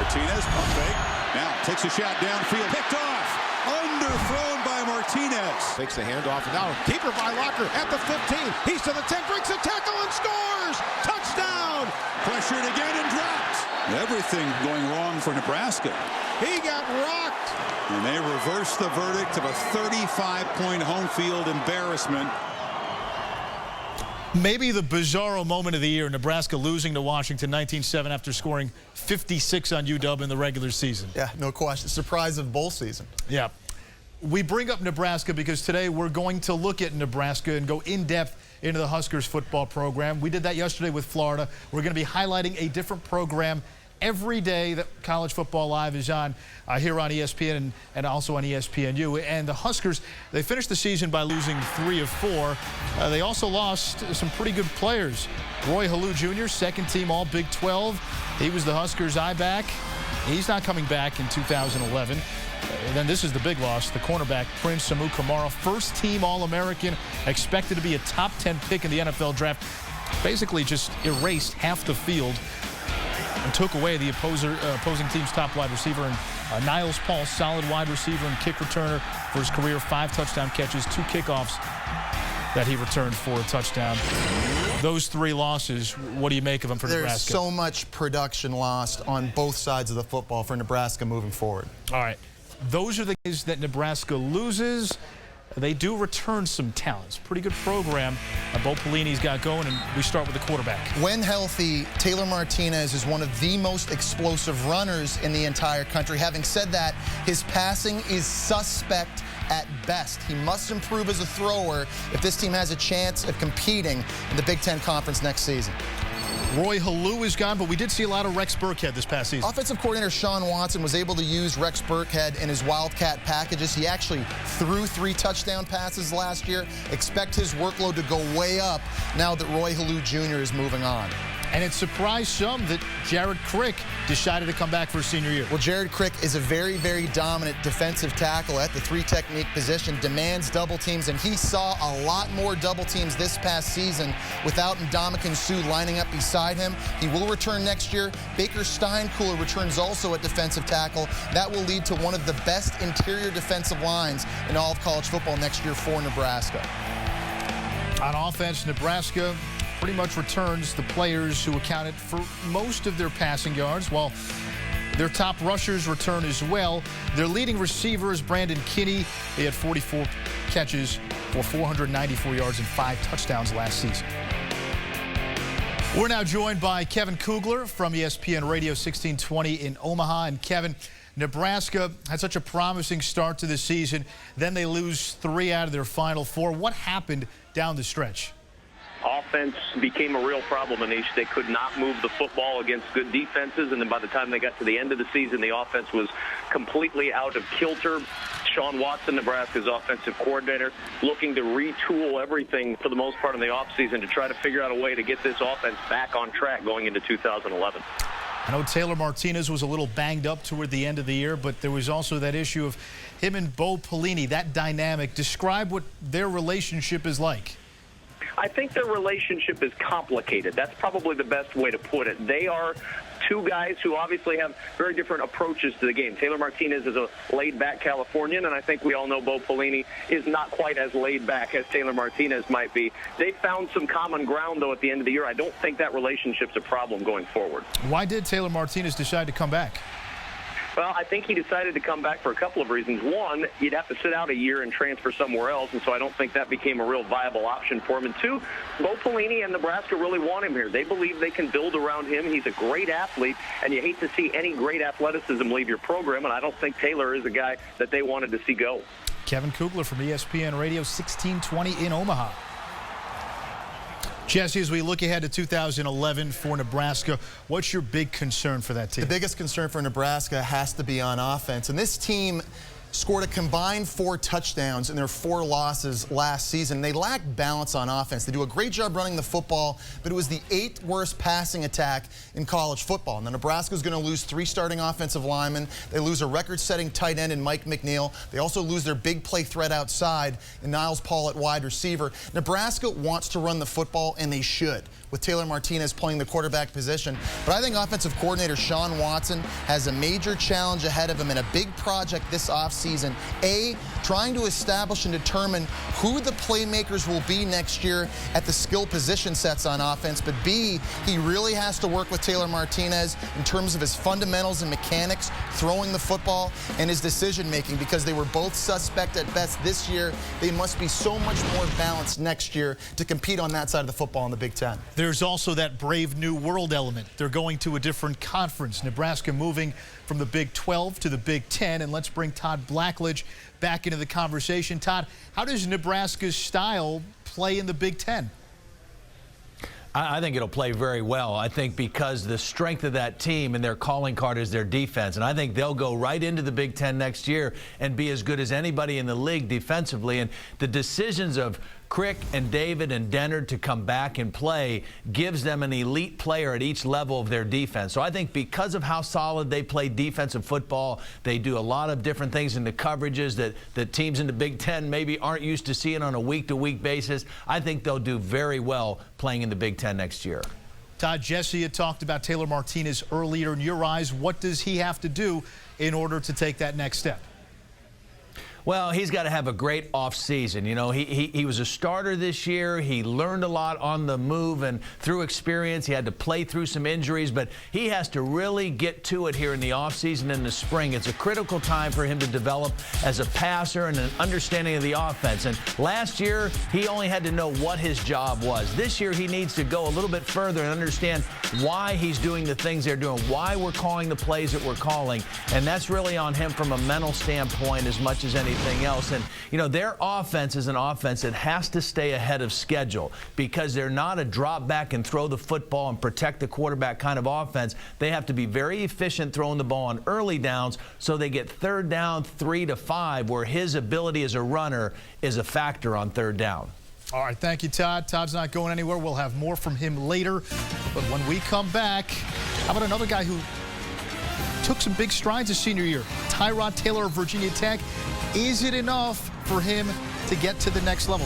Martinez, pump fake. Now takes a shot downfield, picked off. Underthrown by Martinez. Takes the handoff, and now keeper by Locker at the 15. He's to the 10, breaks a tackle and scores! Touchdown! Pressured again and dropped. Everything going wrong for Nebraska. He got rocked. And they reverse the verdict of a 35-point home field embarrassment. Maybe the bizarro moment of the year, Nebraska losing to Washington 19-7 after scoring 56 on UW in the regular season. Yeah, no question. Surprise of bowl season. Yeah. We bring up Nebraska because today we're going to look at Nebraska and go in-depth into the Huskers football program. We did that yesterday with Florida. We're going to be highlighting a different program every day that College Football Live is on here on ESPN and also on ESPNU. And the Huskers, they finished the season by losing 3 of 4. They also lost some pretty good players. Roy Halou Jr., second team All Big 12. He was the Huskers' eye-back. He's not coming back in 2011. And then this is the big loss, the cornerback Prince Amukamara, first team All-American, expected to be a top 10 pick in the NFL draft. Basically just erased half the field and took away the opposing team's top wide receiver. And Niles Paul, solid wide receiver and kick returner for his career, 5 touchdown catches, 2 kickoffs that he returned for a touchdown. Those 3 losses, what do you make of them for Nebraska? There's so much production lost on both sides of the football for Nebraska moving forward. All right. Those are the guys that Nebraska loses. They do return some talents. Pretty good program Bo Pelini's got going, and we start with the quarterback. When healthy, Taylor Martinez is one of the most explosive runners in the entire country. Having said that, his passing is suspect at best. He must improve as a thrower if this team has a chance of competing in the Big Ten Conference next season. Roy Halou is gone, but we did see a lot of Rex Burkhead this past season. Offensive coordinator Sean Watson was able to use Rex Burkhead in his Wildcat packages. He actually threw 3 touchdown passes last year. Expect his workload to go way up now that Roy Halou Jr. is moving on. And it surprised some that Jared Crick decided to come back for his senior year. Well, Jared Crick is a very, very dominant defensive tackle at the 3-technique position, demands double teams, and he saw a lot more double teams this past season without Ndamukong Suh lining up beside him. He will return next year. Baker Steinkuhler returns also at defensive tackle. That will lead to one of the best interior defensive lines in all of college football next year for Nebraska. On offense, Nebraska pretty much returns the players who accounted for most of their passing yards, while their top rushers return as well. Their leading receiver is Brandon Kinney. He had 44 catches for 494 yards and 5 touchdowns last season. We're now joined by Kevin Kugler from ESPN Radio 1620 in Omaha. And Kevin, Nebraska had such a promising start to the season. Then they lose 3 out of their final 4. What happened down the stretch? Offense became a real problem, Anish. They could not move the football against good defenses, and then by the time they got to the end of the season, the offense was completely out of kilter. Sean Watson, Nebraska's offensive coordinator, looking to retool everything for the most part in the offseason to try to figure out a way to get this offense back on track going into 2011. I know Taylor Martinez was a little banged up toward the end of the year, but there was also that issue of him and Bo Pelini, that dynamic. Describe what their relationship is like. I think their relationship is complicated. That's probably the best way to put it. They are 2 guys who obviously have very different approaches to the game. Taylor Martinez is a laid-back Californian, and I think we all know Bo Pelini is not quite as laid-back as Taylor Martinez might be. They found some common ground, though, at the end of the year. I don't think that relationship's a problem going forward. Why did Taylor Martinez decide to come back? Well, I think he decided to come back for a couple of reasons. One, you'd have to sit out a year and transfer somewhere else, and so I don't think that became a real viable option for him. And 2, Bo Pelini and Nebraska really want him here. They believe they can build around him. He's a great athlete, and you hate to see any great athleticism leave your program, and I don't think Taylor is a guy that they wanted to see go. Kevin Kugler from ESPN Radio 1620 in Omaha. Jesse, as we look ahead to 2011 for Nebraska, what's your big concern for that team? The biggest concern for Nebraska has to be on offense. And this team scored a combined 4 touchdowns in their 4 losses last season. They lack balance on offense. They do a great job running the football, but it was the 8th worst passing attack in college football. Now, Nebraska's going to lose 3 starting offensive linemen. They lose a record-setting tight end in Mike McNeil. They also lose their big play threat outside in Niles Paul at wide receiver. Nebraska wants to run the football, and they should. with Taylor Martinez playing the quarterback position. But I think offensive coordinator Sean Watson has a major challenge ahead of him and a big project this offseason. A, trying to establish and determine who the playmakers will be next year at the skill position sets on offense. But B, he really has to work with Taylor Martinez in terms of his fundamentals and mechanics, throwing the football, and his decision-making, because they were both suspect at best this year. They must be so much more balanced next year to compete on that side of the football in the Big Ten. There's also that brave new world element. They're going to a different conference. Nebraska moving from the Big 12 to the Big 10. And let's bring Todd Blackledge back into the conversation. Todd, how does Nebraska's style play in the Big 10? I think it'll play very well. I think because the strength of that team and their calling card is their defense. And I think they'll go right into the Big Ten next year and be as good as anybody in the league defensively. And the decisions of Crick and David and Dennard to come back and play gives them an elite player at each level of their defense. So I think because of how solid they play defensive football, they do a lot of different things in the coverages that teams in the Big Ten maybe aren't used to seeing on a week-to-week basis. I think they'll do very well playing in the Big Ten next year. Todd, Jesse had talked about Taylor Martinez earlier. In your eyes, what does he have to do in order to take that next step? Well, he's got to have a great offseason. You know, he was a starter this year. He learned a lot on the move and through experience. He had to play through some injuries, but he has to really get to it here in the offseason in the spring. It's a critical time for him to develop as a passer and an understanding of the offense. And last year, he only had to know what his job was. This year, he needs to go a little bit further and understand why he's doing the things they're doing, why we're calling the plays that we're calling. And that's really on him from a mental standpoint as much as anything else. And, you know, their offense is an offense that has to stay ahead of schedule because they're not a drop back and throw the football and protect the quarterback kind of offense. They have to be very efficient throwing the ball on early downs so they get third down 3 to 5, where his ability as a runner is a factor on third down. All right, thank you, Todd. Todd's not going anywhere. We'll have more from him later. But when we come back, how about another guy who took some big strides his senior year? Tyrod Taylor of Virginia Tech. Is it enough for him to get to the next level?